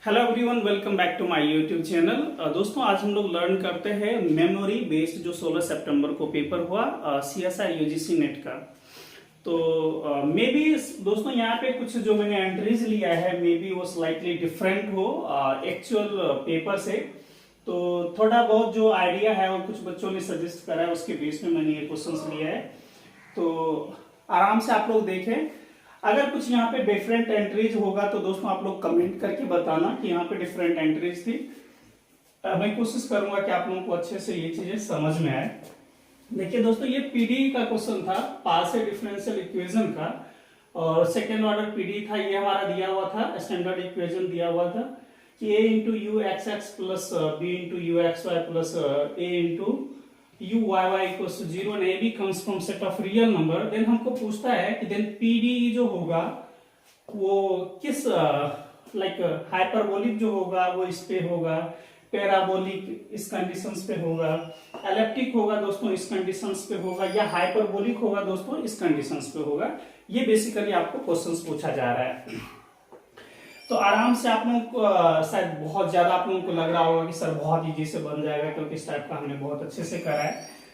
Hello everyone, welcome back to my YouTube channel. दोस्तों आज हम लोग लर्न करते हैं मेमोरी बेस्ड जो 16 सितंबर को पेपर हुआ सीएसआई यूजीसी नेट का। तो मे बी दोस्तों यहाँ पे कुछ जो मैंने एंट्रीज लिया है मे बी वो स्लाइटली डिफरेंट हो एक्चुअल पेपर से। तो थोड़ा बहुत जो आइडिया है वो कुछ बच्चों ने सजेस्ट करा है, उसके बेस में मैंने ये क्वेश्चंस लिया है। तो आराम से आप लोग देखें। अगर कुछ यहाँ पे डिफरेंट एंट्रीज होगा तो दोस्तों आप लोग कमेंट करके बताना कि यहाँ पे डिफरेंट एंट्रीज थी। मैं कोशिश करूंगा कि आप लोगों को अच्छे से ये चीजें समझ में आए। देखिए दोस्तों, ये पीडी का क्वेश्चन था, पार्शियल डिफरेंशियल इक्वेशन का, और सेकेंड ऑर्डर पीडी था। ये हमारा दिया हुआ था, स्टैंडर्ड इक्वेशन दिया हुआ था कि a into u x x plus b into u x y plus a into u y y equals to 0 and ab comes from set of real number। Then हमको पूछता है कि देन pd जो होगा वो किस लाइक हाइपरबोलिक जो होगा वो इस पे होगा, पैराबोलिक इस कंडीशंस पे होगा, एलिप्टिक होगा दोस्तों इस कंडीशंस पे होगा, या हाइपरबोलिक होगा दोस्तों इस कंडीशंस पे होगा। ये बेसिकली आपको क्वेश्चंस पूछा जा रहा है। तो आराम से आप लोगों को शायद बहुत ज्यादा आप लोगों को लग रहा होगा कि सर बहुत इजी से बन जाएगा, क्योंकि इस टाइप का हमने बहुत अच्छे से करा है।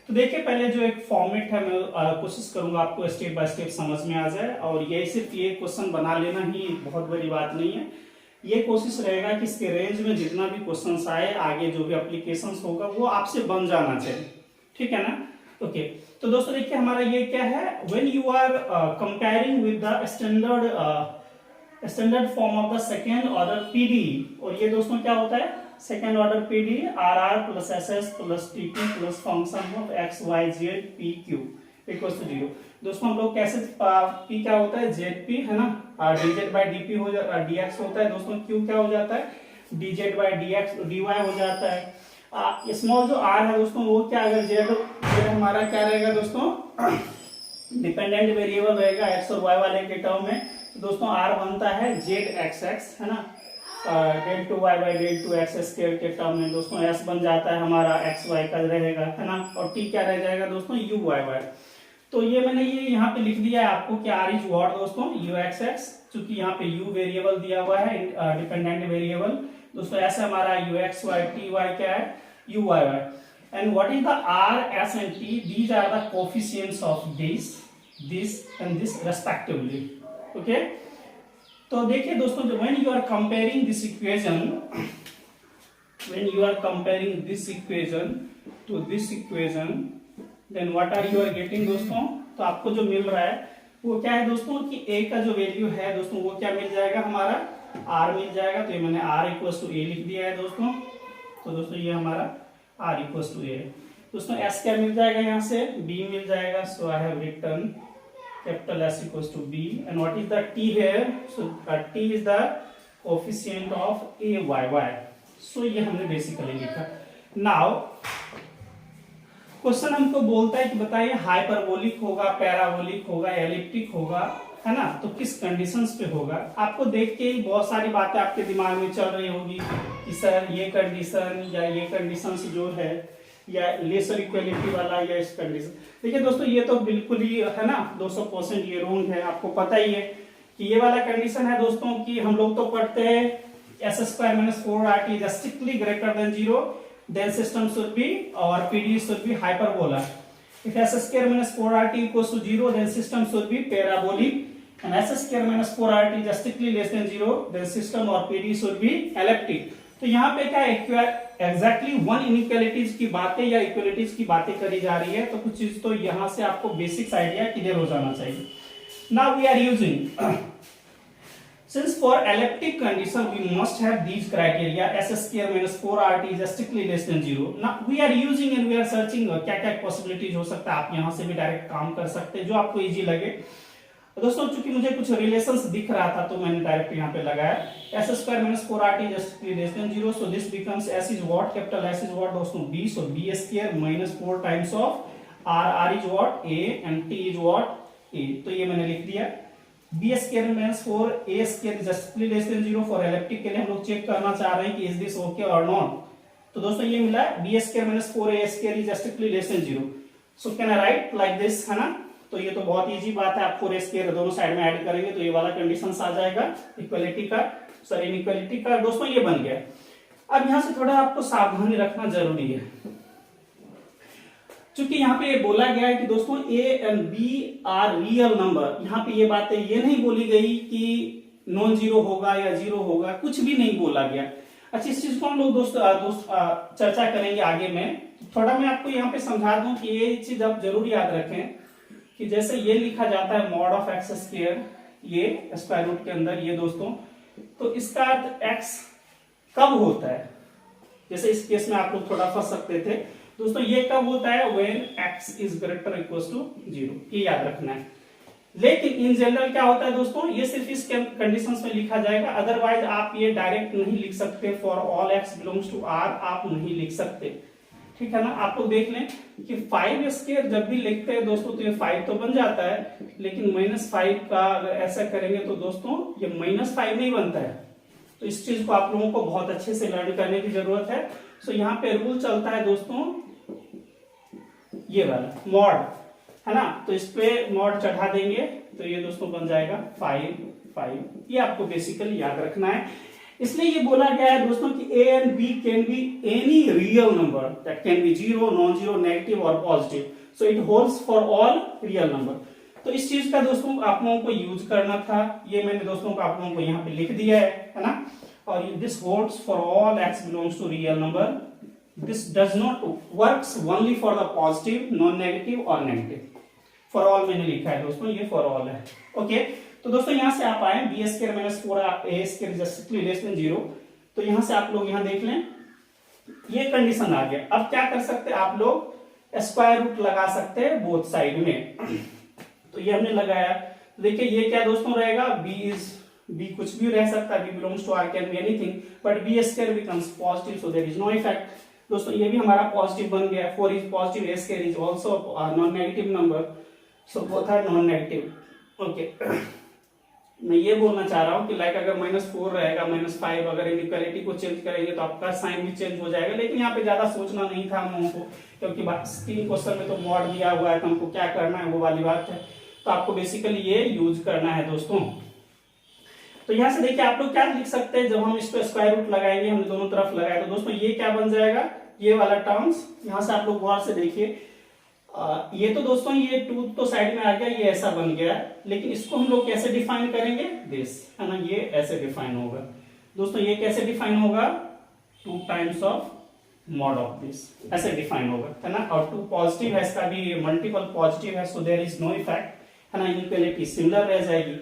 तो देखिए, पहले जो एक फॉर्मेट है मैं कोशिश करूंगा आपको स्टेप बाय स्टेप समझ में आ जाए, और ये सिर्फ ये क्वेश्चन बना लेना ही बहुत बड़ी बात नहीं है। ये कोशिश रहेगा कि इसके रेंज में जितना भी क्वेश्चन आए, आगे जो भी एप्लीकेशन होगा वो आपसे बन जाना चाहिए, ठीक है ना। ओके, तो दोस्तों देखिए हमारा ये क्या है, when you are comparing with the standard form of the second order PD. और ये दोस्तों क्या होता है, second order PD r r plus s s plus t p plus function of x y z p q equals to 0। दोस्तों हम लोग कैसे पी क्या होता है, जेड पी है ना, डीजेड बाई डी पी हो जाता है, डीएक्स होता है दोस्तों, क्यू क्या हो जाता है, dz by dx d y हो जाता है। स्मॉल जो आर है दोस्तों वो क्या, अगर जेड हमारा क्या रहेगा दोस्तों, डिपेंडेंट वेरिएबल रहेगा एक्स और वाई वाले के टर्म में। तो दोस्तों आर बनता है जेड एक्स एक्स है ना, del two y by del two x square के टर्म में दोस्तों एस बन जाता है हमारा, एक्स वाई का रहेगा है ना, और टी क्या रह जाएगा दोस्तों, यू वाई वाई। तो ये मैंने ये यहाँ पे लिख दिया है आपको कि आर इज व्हाट दोस्तों, यू एक्स एक्स, चूंकि यहाँ पे यू वेरिएबल दिया हुआ है डिपेंडेंट वेरिएबल दोस्तों, ऐसे हमारा u x y t y क्या है, u y y. And what is the r s and t, these are the coefficients of this and this respectively. Okay, तो देखिए दोस्तों, when you are comparing this equation, when you are comparing this equation to this equation, then what are you are getting दोस्तों। तो आपको जो मिल रहा है वो क्या है दोस्तों, कि a का जो वैल्यू है दोस्तों वो क्या मिल जाएगा, हमारा r मिल जाएगा। तो ये मैंने r इक्वल्स टू a लिख दिया है दोस्तों। तो दोस्तों ये हमारा r इक्वल्स टू a दोस्तों, s क्या मिल जाएगा, यहाँ से b मिल जाएगा। So I have written capital S equals to B, and what is the T here? So T is the coefficient of a y y. So ये हमने basically लिखा। Now क्वेश्चन हमको बोलता है कि बताइए हाइपरबोलिक होगा, पैराबोलिक होगा, एलिप्टिक होगा, है ना, तो किस कंडीशंस पे होगा। आपको देख के ही बहुत सारी बातें आपके दिमाग में चल रही होगी कि सर ये कंडीशन या ये कंडीशंस जो है, या लेसर इक्वलिटी वाला, या इस कंडीशन। देखिए दोस्तों, ये तो बिल्कुल ही है ना 200% ये रॉन्ग है। आपको पता ही है कि ये वाला कंडीशन है दोस्तों कि हम लोग तो पढ़ते हैं S square minus 4r is strictly greater than 0, then system should be or PD should be hyperbola. If S square minus 4r equals to 0, then system should be parabolic, and S square minus 4r is strictly less than 0, then system or PD should be elliptic. तो यहाँ पे क्या exactly one inequalities की बातें या equalities की बातें करी जा रही है। तो कुछ चीज तो यहाँ से आपको बेसिक्स आइडिया क्लियर हो जाना चाहिए। Now we are using, since for elliptic condition we must have these criteria, s square minus 4r is strictly less than 0। Now we are using and we are searching क्या क्या possibilities हो सकता है। आप यहाँ से भी डायरेक्ट काम कर सकते हैं जो आपको इजी लगे। दोस्तों चूंकि मुझे कुछ रिलेशंस दिख रहा था तो मैंने डायरेक्ट यहाँ पे लगाया, S square minus 4r is strictly less than 0, so this becomes s is what, capital S is what दोस्तों, b, so b square minus 4 times of r is what a, and t is what a। तो ये मैंने लिख दिया, b square minus 4 a square is strictly less than 0। For elliptic के लिए हम लोग चेक करना चाह रहे हैं कि इज दिस ओके और नॉट। तो दोस्तों ये मिला b square minus 4 a square is strictly less than 0। So can I right like this, है ना। तो ये तो बहुत इजी बात है, आप 4 स्क्वायर दोनों साइड में ऐड करेंगे तो ये वाला कंडीशन आ जाएगा इक्वलिटी का। सर इनइक्वालिटी का दोस्तों ये बन गया। अब यहाँ से थोड़ा आपको सावधानी रखना जरूरी है, क्योंकि यहाँ पे बोला गया है कि दोस्तों a and b are real number. यहाँ पे ये बातें ये नहीं बोली गई कि नॉन जीरो होगा या जीरो होगा, कुछ भी नहीं बोला गया। अच्छा, इस चीज को हम लोग चर्चा करेंगे आगे में। थोड़ा मैं आपको यहाँ पे समझा दूं कि ये चीज आप जरूर याद रखें कि जैसे ये लिखा जाता है मॉड ऑफ एक्स स्क्वायर, ये स्क्वायर रूट के अंदर ये दोस्तों, तो इसका अर्थ एक्स कब होता है, जैसे इस केस में आप लोग थोड़ा फंस सकते थे दोस्तों, ये कब होता है when x is greater equal to 0, ये याद रखना है। लेकिन इन जनरल क्या होता है दोस्तों, ये सिर्फ इस कंडीशंस में लिखा जाएगा, अदरवाइज आप ये डायरेक्ट नहीं लिख सकते। For all x belongs to r आप नहीं लिख सकते, ठीक है ना। आप लोग देख लें कि 5 स्क्वायर जब भी लिखते हैं दोस्तों तो ये 5 तो बन जाता है, लेकिन -5 का अगर ऐसा करेंगे तो दोस्तों ये -5 नहीं बनता है। तो इस चीज को आप लोगों को बहुत अच्छे से लर्न करने की जरूरत है। सो यहाँ पे रूल चलता है दोस्तों ये वाला मॉड, है ना, तो इस पे मॉड चढ़ा देंगे तो ये दोस्तों बन जाएगा 5। ये आपको बेसिकली याद रखना है। इसलिए ये बोला गया है दोस्तों कि a and b can be any real number that can be zero, non-zero, negative और positive. So it holds for all real number. तो इस चीज का दोस्तों आप लोगों को यूज करना था, ये मैंने दोस्तों को आप लोगों को यहाँ पे लिख दिया है ना। और this holds for all x belongs to real number. This does not works only for the positive, non-negative और negative. For all मैंने लिखा है दोस्तों, ये for all है, ओके। तो दोस्तों यहां से आप आए b square minus 4a square is strictly less than 0, तो यहां से आप लोग यहां देख लें ये कंडीशन आ गया। अब क्या कर सकते हैं आप लोग, स्क्वायर रूट लगा सकते हैं बोथ साइड में। तो ये हमने लगाया, तो देखिए ये क्या दोस्तों रहेगा, बी कुछ भी रह सकता है, b belongs to r can be anything, but b square becomes positive, so there is no effect. दोस्तों ये भी हमारा पॉजिटिव बन गया, 4 is positive, a square is also non negative number, so both are non negative, okay. मैं ये बोलना चाह रहा हूं कि लाइक अगर -4 रहेगा, -5, अगर इनइक्वालिटी को चेंज करेंगे तो आपका साइन भी चेंज हो जाएगा। लेकिन यहाँ पे ज्यादा सोचना नहीं था हम लोगों को, क्योंकि 3 क्वेश्चन में तो मॉड दिया हुआ है, तो हमको क्या करना है वो वाली बात है। तो आपको बेसिकली ये यूज करना है दोस्तों। तो यहाँ से देखिए आप लोग क्या लिख सकते हैं, जब हम इस पे स्क्वायर रूट लगाएंगे, हमने दोनों तरफ लगाया, तो दोस्तों ये क्या बन जाएगा, ये वाला टर्म्स। यहाँ से आप लोग गौर से देखिए, ये तो दोस्तों ये 2 तो साइड में आ गया, ये ऐसा बन गया, लेकिन इसको हम लोग कैसे डिफाइन करेंगे, दिस, है ना, ये ऐसे डिफाइन होगा दोस्तों। ये कैसे डिफाइन होगा, 2 times of mod of this, ऐसे डिफाइन होगा, है ना। और 2 पॉजिटिव है, इसका भी मल्टीपल पॉजिटिव है, so there is no effect, है ना, इनइक्वालिटी सिमिलर रह जाएगी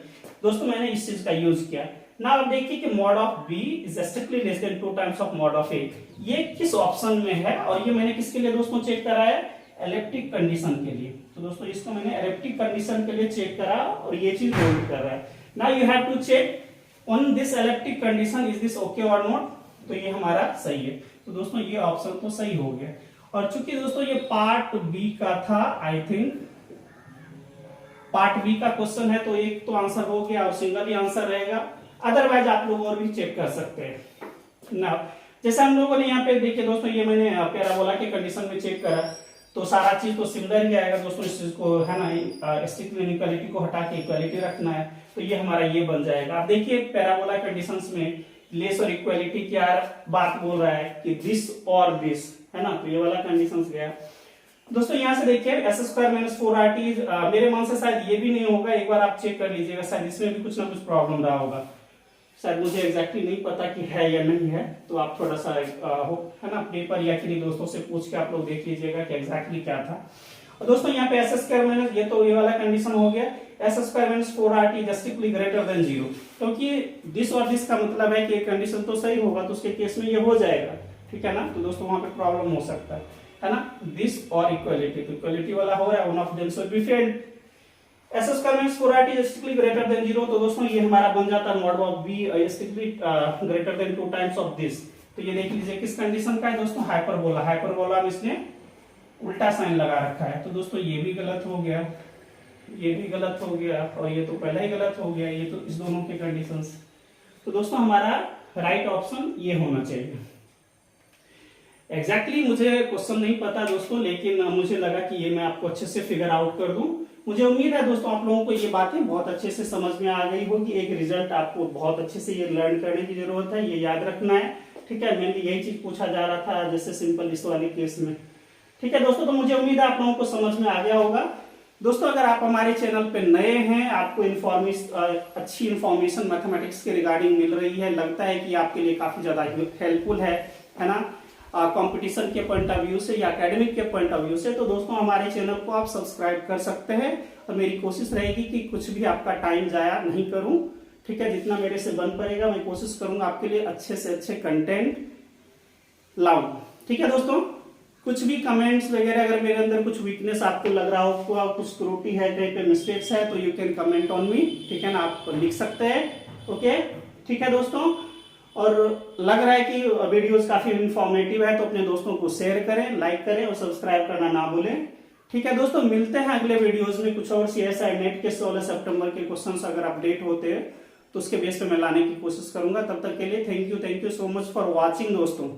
दोस्तों। मैंने इस चीज का यूज किया। ना अब देखिए कि mod of b is strictly less then 2 times of mod of a, ये किस ऑप्शन में है, और ये मैंने किसके लिए दोस्तों चेक करा है, एलिप्टिक कंडीशन के लिए। तो दोस्तों इसको मैंने एलिप्टिक कंडीशन के लिए चेक करा, और ये चीज होल्ड कर रहा है। Now you have to check on this elliptic condition, is this okay और नॉट, तो ये हमारा सही है। तो दोस्तों ये ऑप्शन तो सही हो गया। और चूंकि दोस्तों ये पार्ट बी का था, आई थिंक पार्ट बी का क्वेश्चन है, तो एक तो आंसर हो गया और सिंगल ही आंसर रहेगा, अदरवाइज आप लोग और भी चेक कर सकते हैं ना। जैसे हम लोगों ने यहाँ पे देखिए दोस्तों, ये मैंने पैराबोला के कंडीशन में चेक करा, तो सारा चीज तो सिमिलर ही आएगा दोस्तों। इस चीज को, है ना, स्ट्रिक्ट इनइक्वालिटी को हटा के इक्वालिटी रखना है, तो ये हमारा ये बन जाएगा। आप देखिए पैराबोला कंडीशंस में लेस और इक्वालिटी क्या बात बोल रहा है कि दिस और दिस, है ना, तो ये वाला कंडीशंस गया दोस्तों। यहाँ से देखिए s स्क्वायर माइनस 4rt, मेरे मन से शायद ये भी नहीं होगा, एक बार आप चेक कर लीजिएगा, शायद इसमें भी कुछ ना कुछ प्रॉब्लम रहा होगा, शायद मुझे एग्जैक्टली नहीं पता कि है या नहीं है। तो आप थोड़ा सा है ना, पेपर या किन्हीं दोस्तों से पूछ के आप लोग देख लीजिएगा कि एग्जैक्टली क्या था। और दोस्तों यहाँ पे s स्क्वायर माइनस, ये तो ये वाला कंडीशन हो गया, s square minus 4rt strictly greater than 0, क्योंकि दिस और दिस का मतलब है कि कंडीशन तो सही होगा, तो उसके केस में ये हो जाएगा, ठीक है ना। तो दोस्तों वहां पे प्रॉब्लम हो सकता है ना, दिस और इक्वालिटी, तो इक्वालिटी वाला हो रहा है, one of them should be failed. s square minus 4rt strictly greater than 0, तो दोस्तों ये हमारा बन जाता है mod of b strictly greater then 2 times of this. तो ये देख लीजिए किस कंडीशन का है दोस्तों, हाइपरबोला। हाइपरबोला में इसने उल्टा साइन लगा रखा है, तो दोस्तों ये भी गलत हो गया, ये भी गलत हो गया, और ये तो पहला ही गलत हो गया, ये तो इस दोनों के कंडीशंस। तो दोस्तों हमारा राइट ऑप्शन ये होना चाहिए। एग्जैक्टली मुझे क्वेश्चन नहीं पता दोस्तों, लेकिन मुझे लगा कि ये मैं आपको अच्छे से फिगर आउट कर दूं। मुझे उम्मीद है दोस्तों आप लोगों को ये बातें बहुत अच्छे से समझ में आ गई होगी। एक रिजल्ट आपको बहुत अच्छे से ये लर्न करने की जरूरत है, ये याद रखना है, ठीक है। मेनली यही चीज पूछा जा रहा था जैसे सिंपल इस वाले केस में, ठीक है दोस्तों। तो मुझे उम्मीद है आप लोगों को समझ में आ गया होगा। दोस्तों अगर आप हमारे चैनल पे नए हैं, आपको अच्छी इन्फॉर्मेशन मैथमेटिक्स के रिगार्डिंग मिल रही है, लगता है कि आपके लिए काफी ज्यादा हेल्पफुल है ना, कंपटीशन के पॉइंट ऑफ व्यू से या एकेडमिक के पॉइंट ऑफ व्यू से, तो दोस्तों हमारे चैनल को आप सब्सक्राइब कर सकते हैं। और मेरी कोशिश रहेगी कि कुछ भी आपका टाइम जाया नहीं करूं, ठीक है। जितना मेरे से बन पड़ेगा मैं कोशिश करूंगा आपके लिए अच्छे से अच्छे कंटेंट लाऊं, ठीक है दोस्तों। कुछ भी कमेंट्स वगैरह अगर मेरे अंदर कुछ वीकनेस आपको लग रहा हो, कुछ त्रुटि है, कहीं पे मिस्टेक्स है, तो you can comment on me, ठीक है ना, आप लिख सकते हैं, ओके, ठीक है दोस्तों। और लग रहा है कि वीडियोस काफी इंफॉर्मेटिव है, तो अपने दोस्तों को शेयर करें, लाइक करें और सब्सक्राइब करना ना भूलें, ठीक है दोस्तों। मिलते हैं अगले वीडियोस में कुछ और CSI नेट के 16 सितंबर के क्वेश्चंस अगर अपडेट होते हैं तो उसके बेस पे मैं लाने की कोशिश करूंगा। तब तक के लिए thank you so much for watching दोस्तों।